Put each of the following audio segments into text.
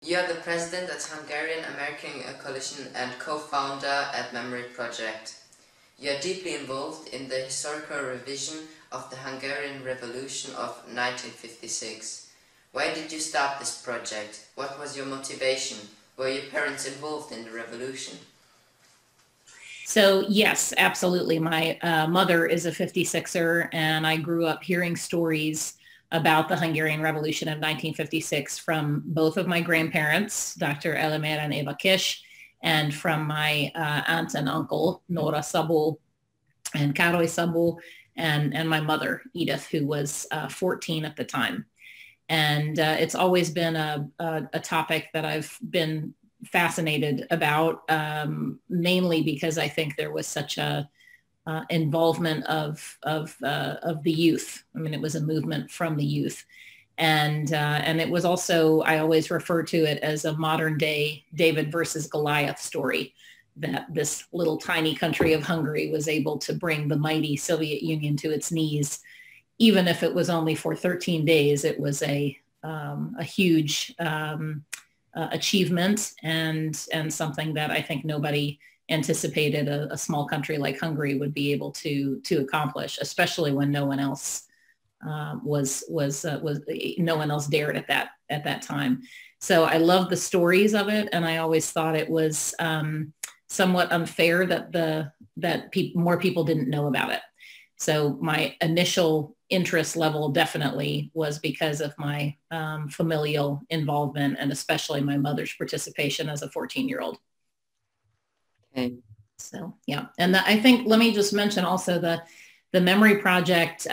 You are the president at Hungarian American Coalition and co-founder at Memory Project. You are deeply involved in the historical revision of the Hungarian Revolution of 1956. Why did you start this project? What was your motivation? Were your parents involved in the revolution? So yes, absolutely. My mother is a 56er, and I grew up hearing stories about the Hungarian Revolution of 1956 from both of my grandparents, Dr. Elemer and Eva Kish, and from my aunt and uncle, Nora Szabó and Károly Szabó, and my mother, Edith, who was 14 at the time. And it's always been a topic that I've been fascinated about, mainly because I think there was such a involvement of the youth. I mean, it was a movement from the youth, and it was also, I always refer to it as a modern day David versus Goliath story, that this little tiny country of Hungary was able to bring the mighty Soviet Union to its knees, even if it was only for 13 days. It was a huge achievement, and something that I think nobody anticipated a small country like Hungary would be able to accomplish, especially when no one else no one else dared at that time. So I love the stories of it, and I always thought it was somewhat unfair that more people didn't know about it. So my initial interest level definitely was because of my familial involvement, and especially my mother's participation as a 14-year-old. Okay. So yeah, and I think, let me just mention also the Memory Project.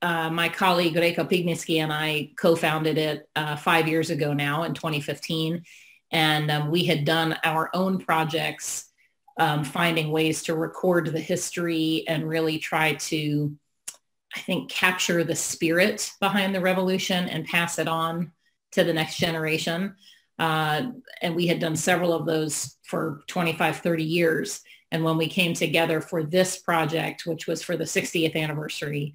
My colleague Reka Pigniski and I co-founded it 5 years ago now, in 2015, and we had done our own projects, finding ways to record the history and really try to, I think, capture the spirit behind the revolution and pass it on to the next generation. And we had done several of those for 25, 30 years. And when we came together for this project, which was for the 60th anniversary,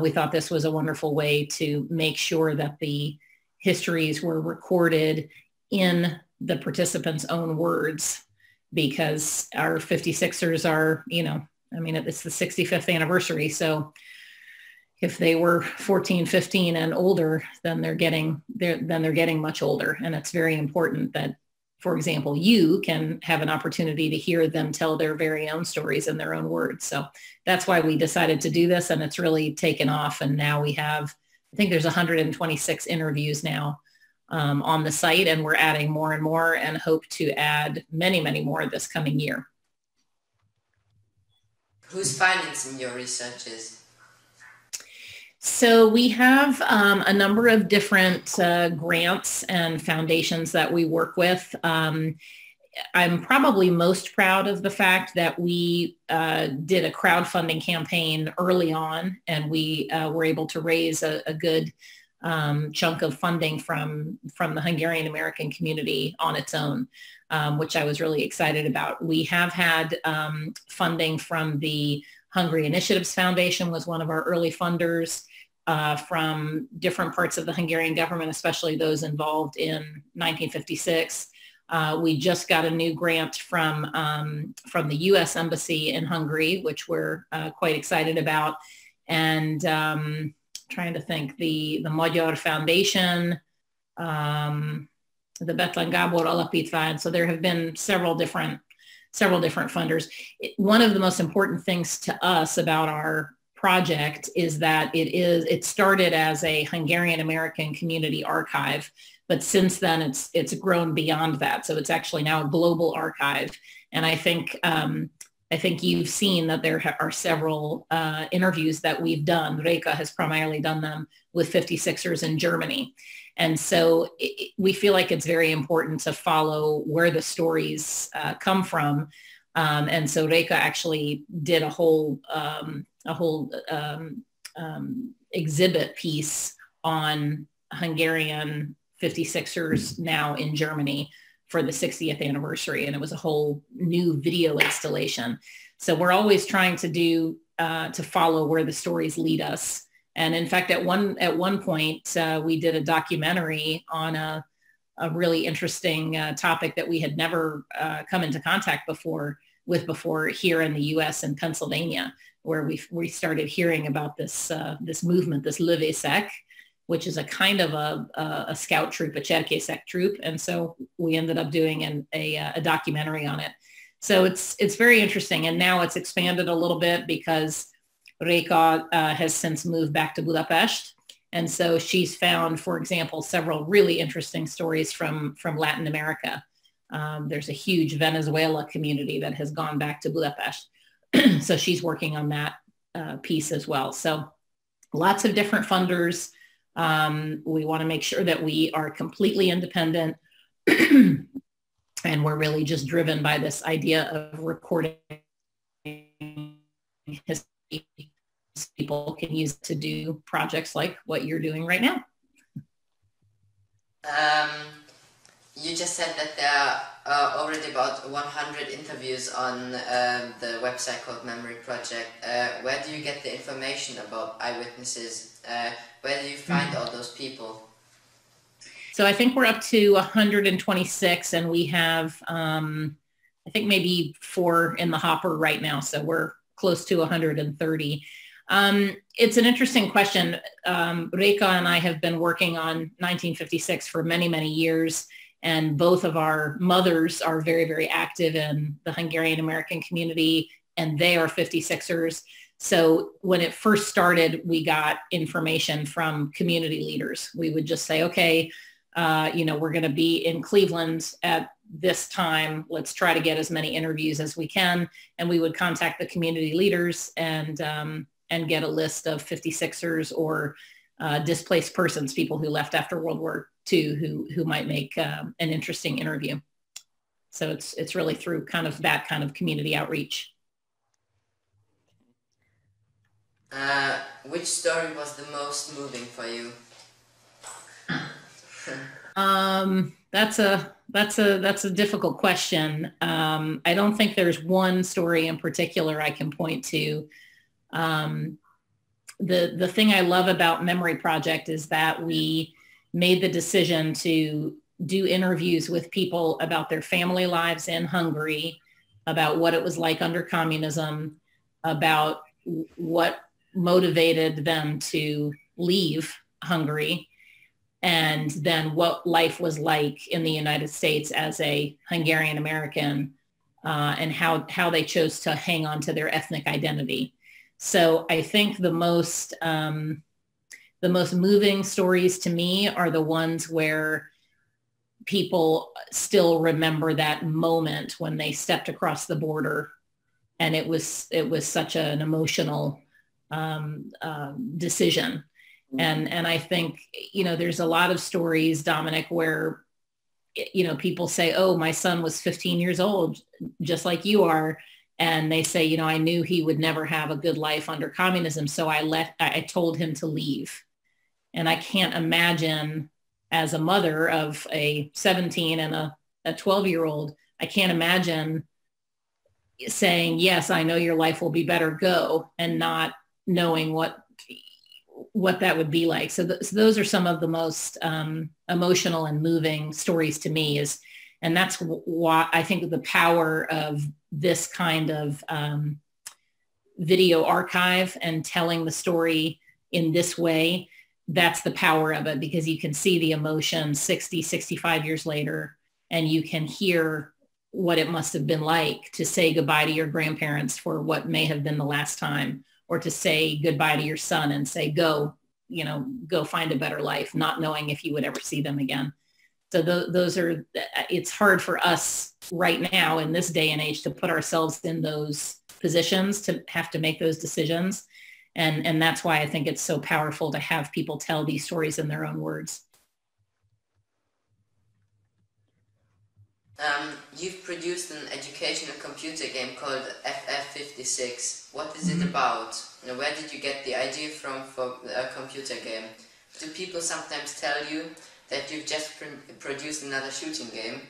we thought this was a wonderful way to make sure that the histories were recorded in the participants' own words, because our 56ers are, I mean, it's the 65th anniversary. So if they were 14, 15 and older, then they're getting much older. And it's very important that, for example, you can have an opportunity to hear them tell their very own stories in their own words. So that's why we decided to do this, and it's really taken off. And now we have, I think there's 126 interviews now on the site, and we're adding more and more, and hope to add many, many more this coming year. Who's financing your researches? So we have a number of different grants and foundations that we work with. I'm probably most proud of the fact that we did a crowdfunding campaign early on, and we were able to raise a good chunk of funding from the Hungarian American community on its own, which I was really excited about. We have had funding from the Hungary Initiatives Foundation, was one of our early funders, from different parts of the Hungarian government, especially those involved in 1956. We just got a new grant from the U.S. Embassy in Hungary, which we're quite excited about. And trying to think, the Magyar Foundation, the Betlen Gábor Alapítvány. So there have been several different funders. One of the most important things to us about our project is that it started as a Hungarian American community archive, but since then it's grown beyond that. So it's actually now a global archive. And I think you've seen that there are several interviews that we've done. Reka has primarily done them with 56ers in Germany. And so we feel like it's very important to follow where the stories come from. And so Reka actually did a whole exhibit piece on Hungarian 56ers now in Germany for the 60th anniversary. And it was a whole new video installation. So we're always trying to follow where the stories lead us. And in fact, at one point, we did a documentary on a really interesting topic that we had never come into contact before here in the U.S. and Pennsylvania, where we started hearing about this this movement, this Leve Sec, which is a kind of a scout troop, a Cherke Sec troop, and so we ended up doing a documentary on it. So it's very interesting, and now it's expanded a little bit because Reka has since moved back to Budapest. And so she's found, for example, several really interesting stories from Latin America. There's a huge Venezuela community that has gone back to Budapest. So she's working on that piece as well. So lots of different funders. We want to make sure that we are completely independent. And we're really just driven by this idea of recording history. People can use it to do projects like what you're doing right now. You just said that there are already about 100 interviews on the website called Memory Project. Where do you get the information about eyewitnesses? Where do you find all those people? So I think we're up to 126, and we have, I think maybe 4 in the hopper right now. So we're close to 130. It's an interesting question. Reka and I have been working on 1956 for many, many years, and both of our mothers are very, very active in the Hungarian American community, and they are 56ers. So when it first started, we got information from community leaders. We would just say, okay, we're going to be in Cleveland at this time. Let's try to get as many interviews as we can. And we would contact the community leaders and get a list of 56ers or displaced persons, people who left after World War II who might make an interesting interview. So it's really through kind of that kind of community outreach. Which story was the most moving for you? That's a difficult question. I don't think there's one story in particular I can point to. The thing I love about Memory Project is that we made the decision to do interviews with people about their family lives in Hungary, about what it was like under communism, about what motivated them to leave Hungary, and then what life was like in the United States as a Hungarian American, and how they chose to hang on to their ethnic identity. So I think the most moving stories to me are the ones where people still remember that moment when they stepped across the border, and it was such an emotional decision. And I think, there's a lot of stories, Dominic, where, people say, oh, my son was 15 years old, just like you are. And they say, I knew he would never have a good life under communism. So I told him to leave. And I can't imagine, as a mother of a 17 and a 12-year-old, I can't imagine saying, yes, I know your life will be better, go, and not knowing what that would be like. So those are some of the most emotional and moving stories to me, and that's why I think the power of this kind of video archive and telling the story in this way, that's the power of it, because you can see the emotion 60, 65 years later, and you can hear what it must have been like to say goodbye to your grandparents for what may have been the last time, or to say goodbye to your son and say, go find a better life, not knowing if you would ever see them again. So it's hard for us right now in this day and age to put ourselves in those positions, to have to make those decisions. And that's why I think it's so powerful to have people tell these stories in their own words. You've produced an educational computer game called FF56. What is it about? Where did you get the idea from for a computer game? Do people sometimes tell you that you've just produced another shooting game?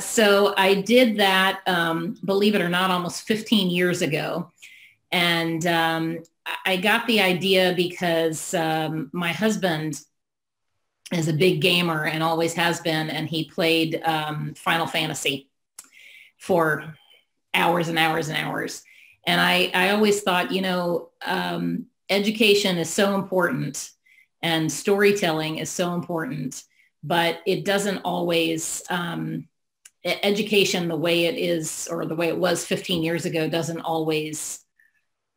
So I did that, believe it or not, almost 15 years ago. And I got the idea because my husband is a big gamer and always has been, and he played Final Fantasy for hours and hours and hours. And I always thought, education is so important and storytelling is so important, but it doesn't always, education the way it is or the way it was 15 years ago doesn't always,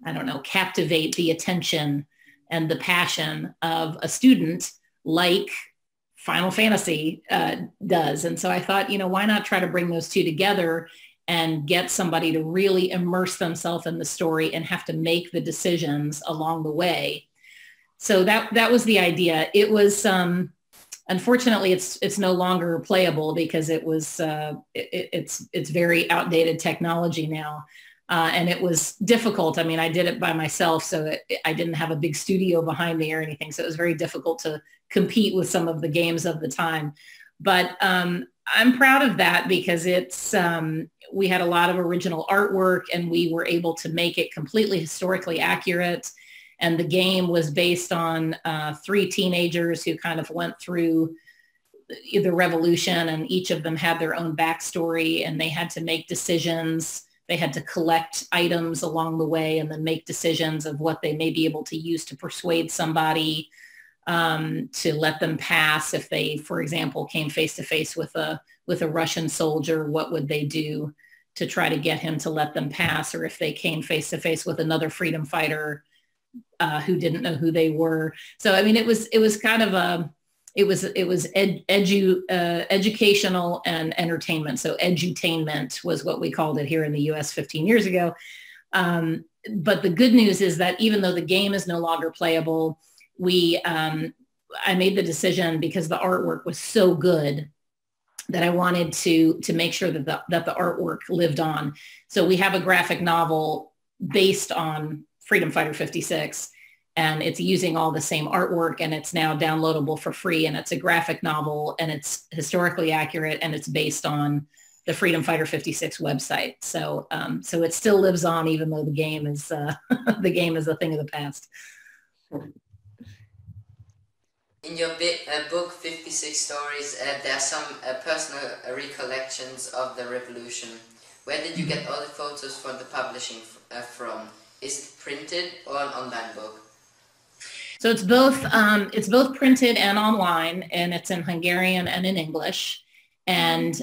I don't know, captivate the attention and the passion of a student like Final Fantasy does. And so I thought, why not try to bring those two together and get somebody to really immerse themselves in the story and have to make the decisions along the way. So that was the idea. It was, unfortunately, it's no longer playable because it was, it's very outdated technology now. And it was difficult. I mean, I did it by myself, so I didn't have a big studio behind me or anything. So it was very difficult to compete with some of the games of the time. But I'm proud of that because it's, we had a lot of original artwork and we were able to make it completely historically accurate. And the game was based on 3 teenagers who kind of went through the revolution, and each of them had their own backstory, and they had to make decisions. They had to collect items along the way and then make decisions of what they may be able to use to persuade somebody to let them pass. If they, for example, came face to face with a Russian soldier, what would they do to try to get him to let them pass? Or if they came face to face with another freedom fighter who didn't know who they were. So, I mean, it was kind of educational and entertainment. So edutainment was what we called it here in the US 15 years ago. But the good news is that even though the game is no longer playable, I made the decision because the artwork was so good that I wanted to make sure that the artwork lived on. So we have a graphic novel based on Freedom Fighter 56, and it's using all the same artwork, and it's now downloadable for free, and it's a graphic novel, and it's historically accurate, and it's based on the Freedom Fighter 56 website. So so it still lives on, even though the game is the game is a thing of the past. In your book, 56 Stories, there are some personal recollections of the revolution. Where did you get all the photos for the publishing from? Is it printed or an online book? So it's both printed and online, and it's in Hungarian and in English. And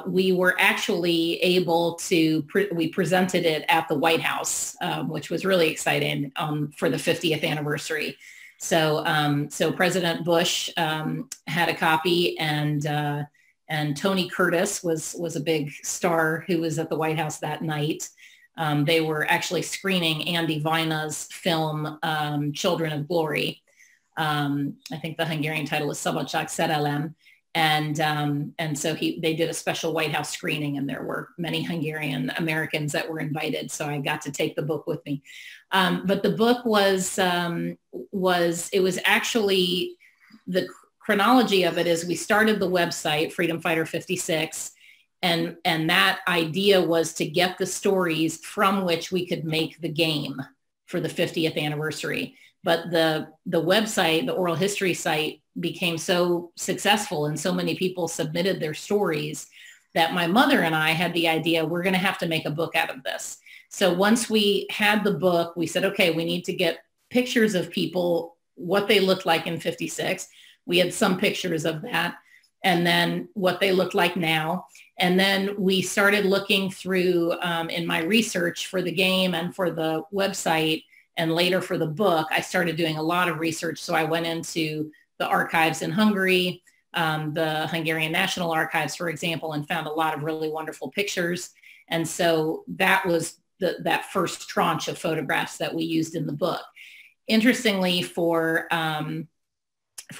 we were actually able to, we presented it at the White House, which was really exciting for the 50th anniversary. So so President Bush had a copy, and Tony Curtis was a big star who was at the White House that night. They were actually screening Andy Vajna's film, Children of Glory. I think the Hungarian title is Szabadság Szerelem. And so they did a special White House screening, and there were many Hungarian Americans that were invited. So I got to take the book with me. But the book was actually, the chronology of it is we started the website, Freedom Fighter 56, and that idea was to get the stories from which we could make the game for the 50th anniversary. But the website, the oral history site, became so successful and so many people submitted their stories that my mother and I had the idea, we're going to have to make a book out of this. So once we had the book, we said, okay, we need to get pictures of people, what they looked like in 56. We had some pictures of that, and then what they look like now. And then we started looking through, in my research for the game and for the website, and later for the book, I started doing a lot of research. So I went into the archives in Hungary, the Hungarian National Archives, for example, and found a lot of really wonderful pictures. And so that was that first tranche of photographs that we used in the book. Interestingly, for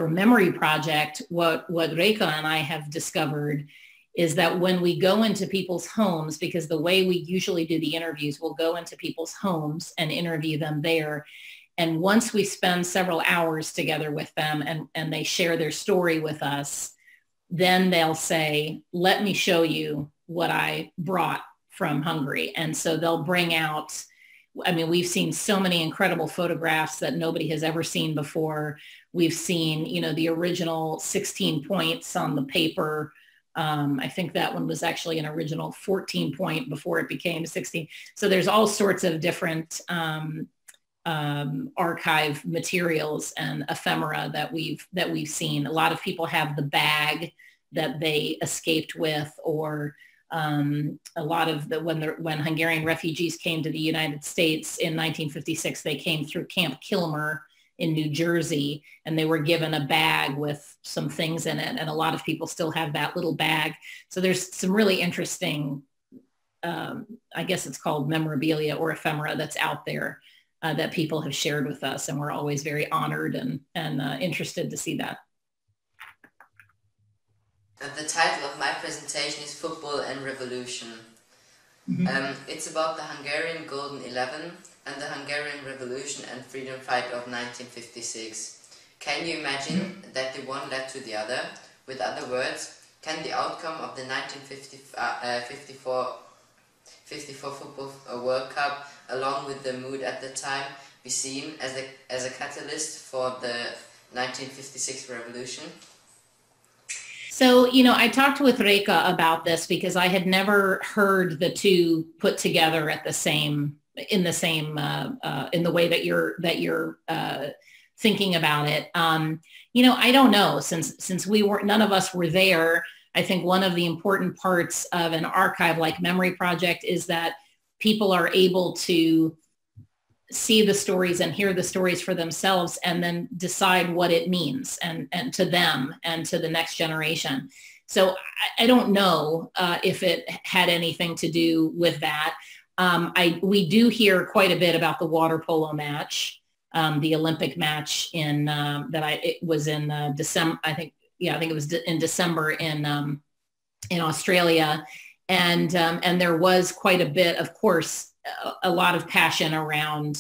Memory Project, what Reika and I have discovered is that when we go into people's homes, because the way we usually do the interviews, we'll go into people's homes and interview them there. And once we spend several hours together with them and they share their story with us, then they'll say, let me show you what I brought from Hungary. And so they'll bring out I mean, we've seen so many incredible photographs that nobody has ever seen before. We've seen, you know, the original 16 points on the paper. I think that one was actually an original 14 point before it became 16. So there's all sorts of different archive materials and ephemera that we've seen. A lot of people have the bag that they escaped with, or a lot of when Hungarian refugees came to the United States in 1956, they came through Camp Kilmer in New Jersey, and they were given a bag with some things in it. And a lot of people still have that little bag. So there's some really interesting, I guess it's called memorabilia or ephemera that's out there that people have shared with us. And we're always very honored and interested to see that. The title of my presentation is Football and Revolution. It's about the Hungarian Golden 11 and the Hungarian Revolution and freedom fight of 1956. Can you imagine that the one led to the other? With other words, can the outcome of the 1954 Football World Cup, along with the mood at the time, be seen as a catalyst for the 1956 revolution? So, you know, I talked with Reka about this because I had never heard the two put together at the same, in the way that you're thinking about it. You know, I don't know, since none of us were there. I think one of the important parts of an archive like Memory Project is that people are able to see the stories and hear the stories for themselves and then decide what it means and to them and to the next generation. So I don't know if it had anything to do with that. We do hear quite a bit about the water polo match, the Olympic match it was in December, I think it was in December in Australia. And there was quite a bit, of course, a lot of passion around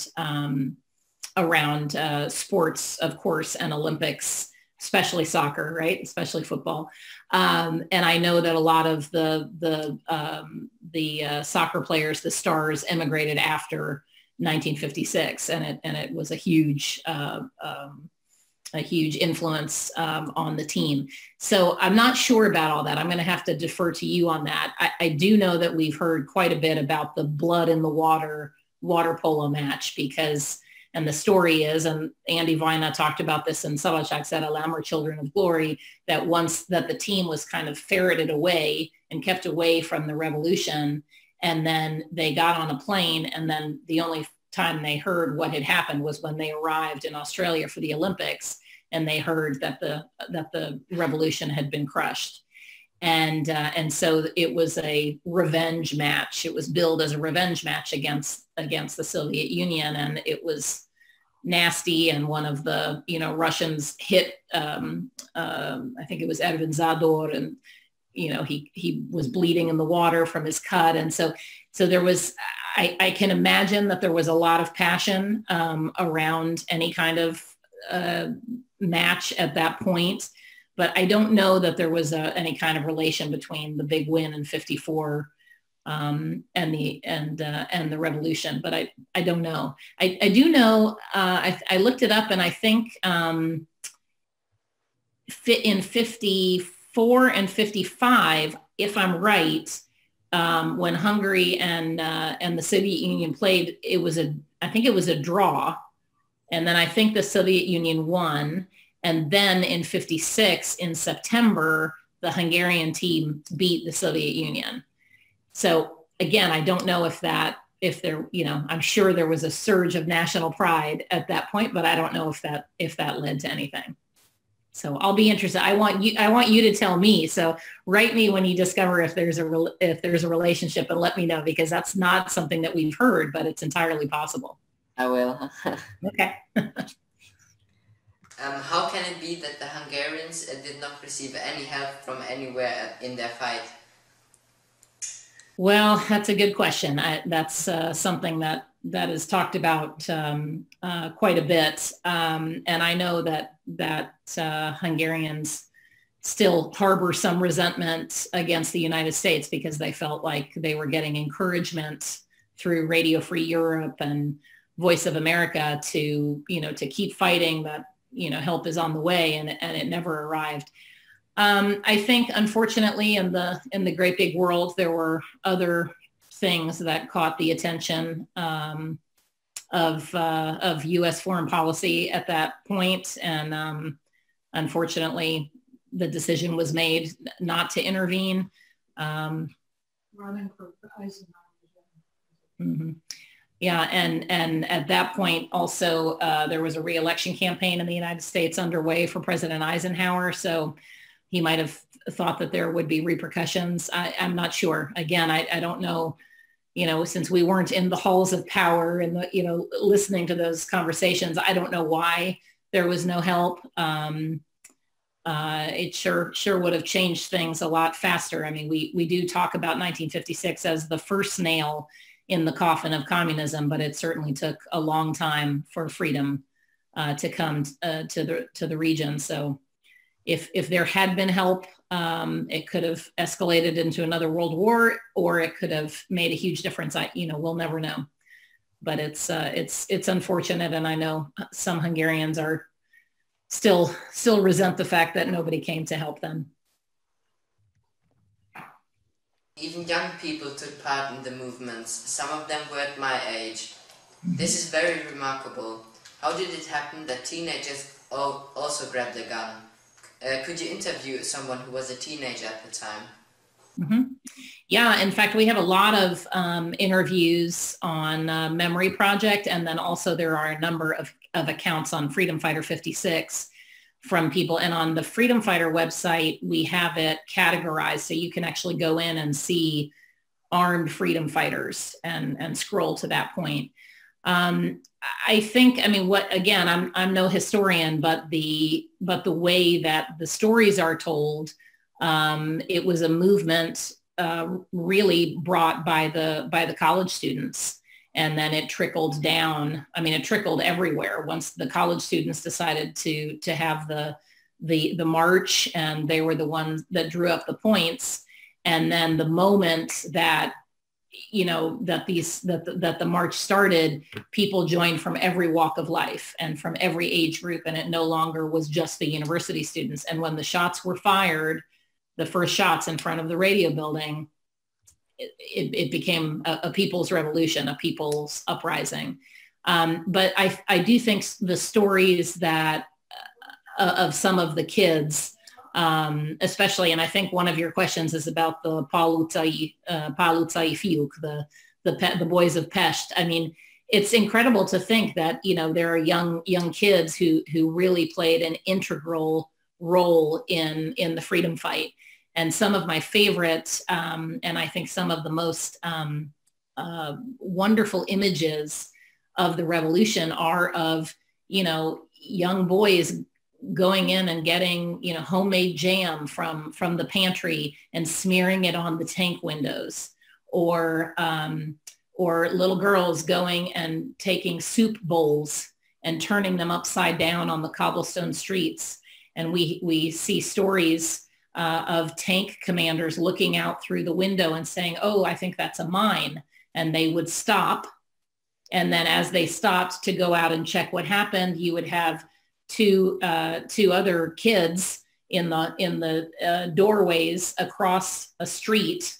sports, of course, and Olympics, especially soccer, right? Especially football. And I know that a lot of the soccer players, the stars, emigrated after 1956, and it was a huge influence on the team. So I'm not sure about all that. I'm going to have to defer to you on that. I do know that we've heard quite a bit about the blood in the water polo match and the story is, and Andy Vina talked about this in Szabadság Szerelem, or Children of Glory, that once that the team was kind of ferreted away and kept away from the revolution, and then they got on a plane, and then the only time they heard what had happened was when they arrived in Australia for the Olympics, and they heard that the revolution had been crushed. And so it was a revenge match. It was billed as a revenge match against the Soviet Union, and it was nasty. And one of the Russians hit I think it was Ervin Zador, and he was bleeding in the water from his cut. And so there was, I can imagine that there was a lot of passion around any kind of match at that point. But I don't know that there was any kind of relation between the big win in '54 and the revolution. But I don't know. I do know. I looked it up, and I think in '54 and '55, if I'm right, when Hungary and the Soviet Union played, I think it was a draw, and then I think the Soviet Union won. And then in '56, in September, the Hungarian team beat the Soviet Union. So again, I don't know if I'm sure there was a surge of national pride at that point, but I don't know if that led to anything. So I'll be interested. I want you to tell me. So write me when you discover if there's a relationship, and let me know, because that's not something that we've heard, but it's entirely possible. I will. Okay. How can it be that the Hungarians did not receive any help from anywhere in their fight? Well, that's a good question. That's something that is talked about quite a bit. And I know that Hungarians still harbor some resentment against the United States because they felt like they were getting encouragement through Radio Free Europe and Voice of America to, to keep fighting that, help is on the way, and it never arrived. I think, unfortunately, in the great big world, there were other things that caught the attention of U.S. foreign policy at that point, and unfortunately, the decision was made not to intervene. Running for Eisenhower. Mm-hmm. Yeah, and at that point also there was a re-election campaign in the United States underway for President Eisenhower, so he might have thought that there would be repercussions. I'm not sure. Again, I don't know, since we weren't in the halls of power and listening to those conversations, I don't know why there was no help. It sure would have changed things a lot faster. I mean, we do talk about 1956 as the first nail in the coffin of communism, but it certainly took a long time for freedom to come to the region. So if there had been help, it could have escalated into another world war, or it could have made a huge difference. We'll never know. But it's unfortunate, and I know some Hungarians are still resent the fact that nobody came to help them. Even young people took part in the movements. Some of them were at my age. This is very remarkable. How did it happen that teenagers also grabbed a gun? Could you interview someone who was a teenager at the time? Mm-hmm. Yeah, in fact, we have a lot of interviews on Memory Project, and then also there are a number of accounts on Freedom Fighter 56 from people. And on the Freedom Fighter website, we have it categorized, so you can actually go in and see armed freedom fighters and scroll to that point. I think, I'm no historian, but the way that the stories are told, it was a movement really brought by the college students. And then it trickled down. I mean, it trickled everywhere once the college students decided to have the march, and they were the ones that drew up the points. And then the moment that that the march started, people joined from every walk of life and from every age group, and it no longer was just the university students. And when the shots were fired, the first shots in front of the radio building, it became a people's revolution, a people's uprising. But I do think the stories that of some of the kids, especially, and I think one of your questions is about the Palucai Fiuk, the boys of Pest. I mean, it's incredible to think that, there are young kids who really played an integral role in the freedom fight. And some of my favorites, and I think some of the most wonderful images of the revolution are of, young boys going in and getting, homemade jam from the pantry and smearing it on the tank windows, or little girls going and taking soup bowls and turning them upside down on the cobblestone streets. And we see stories of tank commanders looking out through the window and saying, "Oh, I think that's a mine." And they would stop. And then as they stopped to go out and check what happened, you would have two other kids in the doorways across a street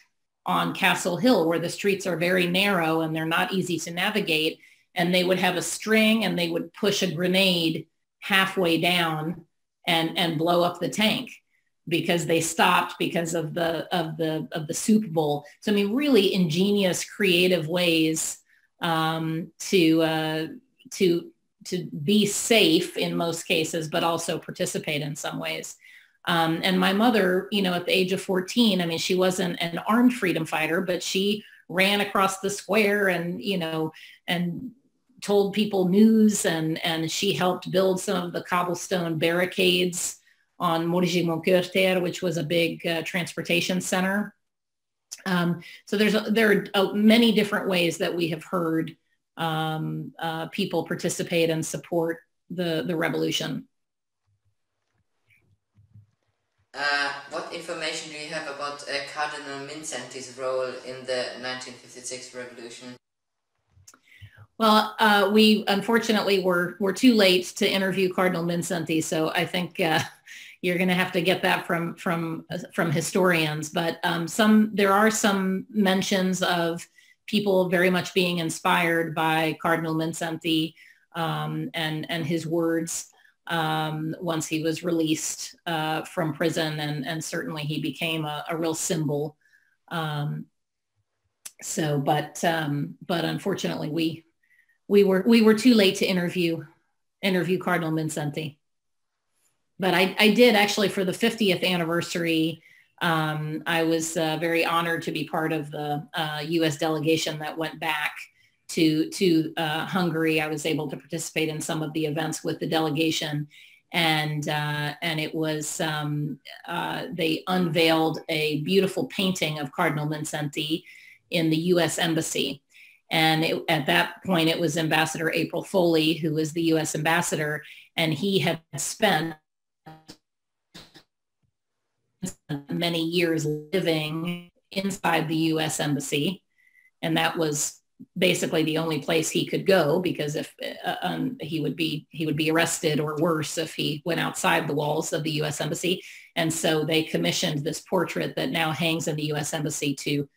on Castle Hill, where the streets are very narrow and they're not easy to navigate. And they would have a string, and they would push a grenade halfway down and blow up the tank, because they stopped because of the soup bowl. So I mean, really ingenious, creative ways to be safe in most cases, but also participate in some ways. And my mother, at the age of 14, I mean, she wasn't an armed freedom fighter, but she ran across the square and told people news, and she helped build some of the cobblestone barricades on Morzsimo-Körtér, which was a big transportation center. So there are many different ways that we have heard people participate and support the revolution. What information do you have about Cardinal Mindszenty's role in the 1956 revolution? Well, we unfortunately were too late to interview Cardinal Mindszenty, so I think you're going to have to get that from historians. But there are some mentions of people very much being inspired by Cardinal Mindszenty and his words once he was released from prison, and certainly he became a real symbol. But unfortunately we were too late to interview Cardinal Mindszenty. But I did actually, for the 50th anniversary. I was very honored to be part of the U.S. delegation that went back to Hungary. I was able to participate in some of the events with the delegation, and it was they unveiled a beautiful painting of Cardinal Mindszenty in the U.S. Embassy. And at that point, it was Ambassador April Foley, who was the U.S. ambassador, and he had spent many years living inside the U.S. Embassy. And that was basically the only place he could go, because if he would be arrested, or worse if he went outside the walls of the U.S. Embassy. And so they commissioned this portrait that now hangs in the U.S. Embassy to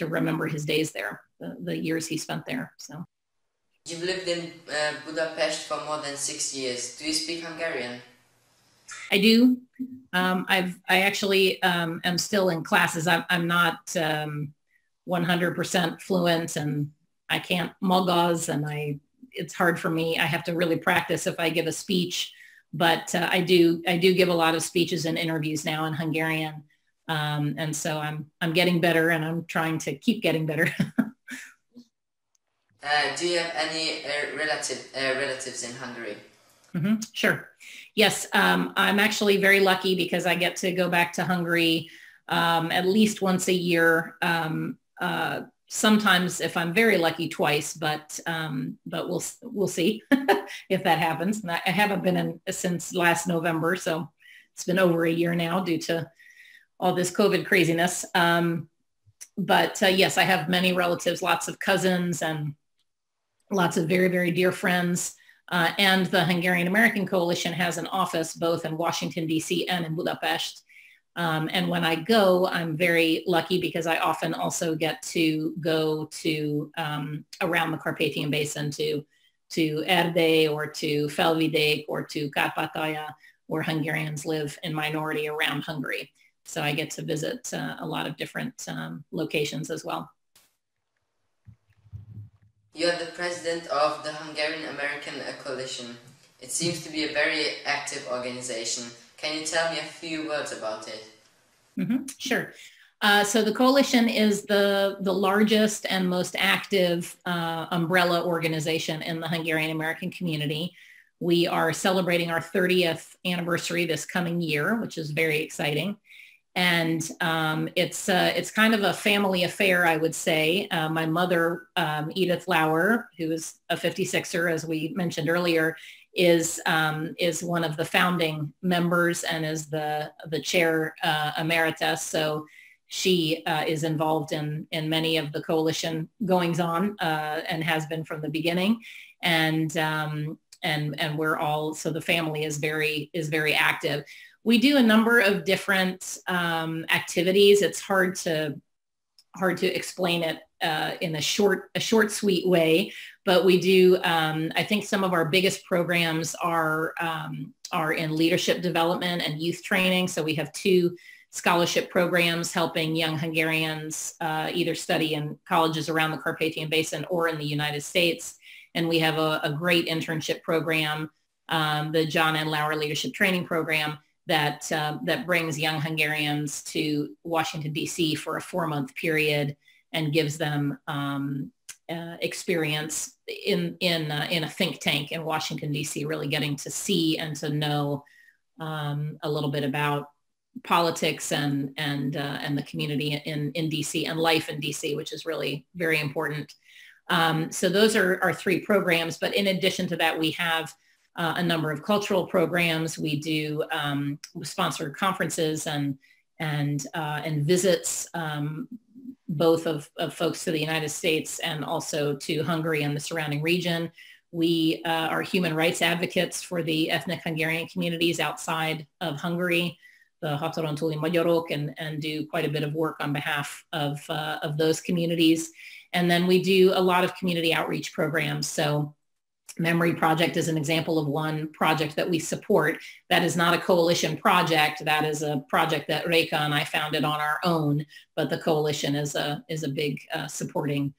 remember his days there, the years he spent there. So you've lived in Budapest for more than 6 years. Do you speak Hungarian? I do. I actually am still in classes. I'm not 100% fluent, and I can't magaz, and it's hard for me. I have to really practice if I give a speech, but I do give a lot of speeches and interviews now in Hungarian. And so I'm getting better, and I'm trying to keep getting better. Do you have any relatives in Hungary? Mm-hmm, sure. Yes, I'm actually very lucky because I get to go back to Hungary at least once a year. Sometimes, if I'm very lucky, twice, but we'll see if that happens. And I haven't been in since last November, so it's been over a year now due to all this COVID craziness. But yes, I have many relatives, lots of cousins, and lots of very, very dear friends. And the Hungarian American Coalition has an office both in Washington, D.C. and in Budapest. And when I go, I'm very lucky because I often also get to go to around the Carpathian Basin to Erdély or to Felvidék or to Kárpátalja, where Hungarians live in minority around Hungary. So I get to visit a lot of different locations as well. You're the president of the Hungarian American Coalition. It seems to be a very active organization. Can you tell me a few words about it? Mm-hmm, sure. So the coalition is the largest and most active umbrella organization in the Hungarian American community. We are celebrating our 30th anniversary this coming year, which is very exciting. And it's kind of a family affair, I would say. My mother, Edith Lauer, who is a 56er, as we mentioned earlier, is one of the founding members and is the chair emeritus. So she is involved in many of the coalition goings on and has been from the beginning. And we're all, so the family is very active. We do a number of different activities. It's hard to explain it in a short, sweet way, but we do. I think some of our biggest programs are in leadership development and youth training. So we have 2 scholarship programs helping young Hungarians either study in colleges around the Carpathian Basin or in the United States. And we have a great internship program, the John and Lauer Leadership Training Program, that brings young Hungarians to Washington, D.C. for a 4-month period and gives them experience in a think tank in Washington, D.C., really getting to see and to know a little bit about politics and the community in D.C. and life in D.C., which is really very important. So those are our 3 programs. But in addition to that, we have a number of cultural programs. We do sponsored conferences and visits both of folks to the United States and also to Hungary and the surrounding region. We are human rights advocates for the ethnic Hungarian communities outside of Hungary, the Hataron túli magyarok, and do quite a bit of work on behalf of those communities. And then we do a lot of community outreach programs. So Memory Project is an example of one project that we support. That is not a coalition project. That is a project that Reika and I founded on our own, but the coalition is a big supporting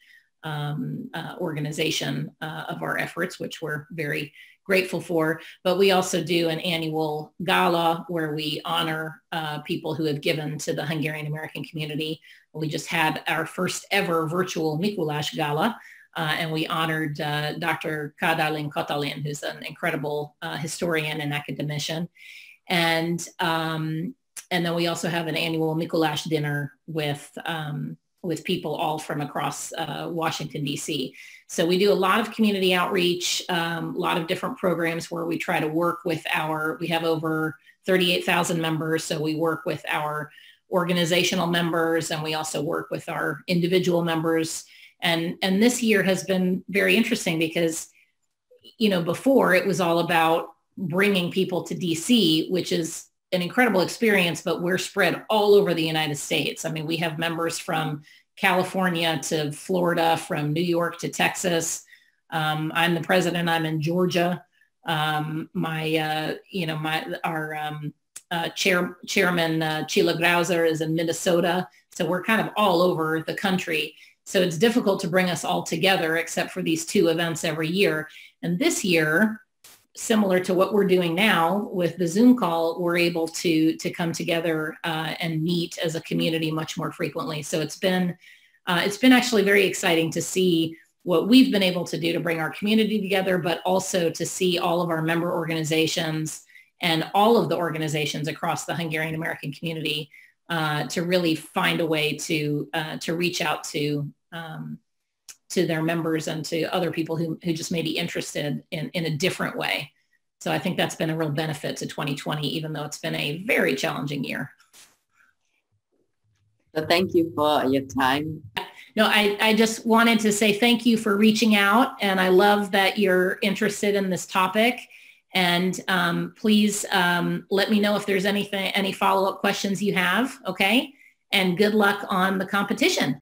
organization of our efforts, which we're very grateful for. But we also do an annual gala where we honor people who have given to the Hungarian American community. We just had our first ever virtual Mikuláš Gala, and we honored Dr. Katalin Katalin, who's an incredible historian and academician. And then we also have an annual Mikuláš dinner with people all from across Washington, D.C. So we do a lot of community outreach, a lot of different programs where we try to work with we have over 38,000 members. So we work with our organizational members, and we also work with our individual members. And this year has been very interesting because, before it was all about bringing people to DC, which is an incredible experience, but we're spread all over the United States. I mean, we have members from California to Florida, from New York to Texas. I'm the president. I'm in Georgia. Our chairman, Sheila Grauser, is in Minnesota. So we're kind of all over the country. So it's difficult to bring us all together except for these 2 events every year. And this year, similar to what we're doing now with the Zoom call, we're able to come together and meet as a community much more frequently. So it's been actually very exciting to see what we've been able to do to bring our community together, but also to see all of our member organizations and all of the organizations across the Hungarian American community to really find a way to reach out to their members and to other people who just may be interested in a different way. So I think that's been a real benefit to 2020, even though it's been a very challenging year. So thank you for your time. No, I just wanted to say thank you for reaching out, and I love that you're interested in this topic. And please let me know if there's any follow-up questions you have, okay? And good luck on the competition.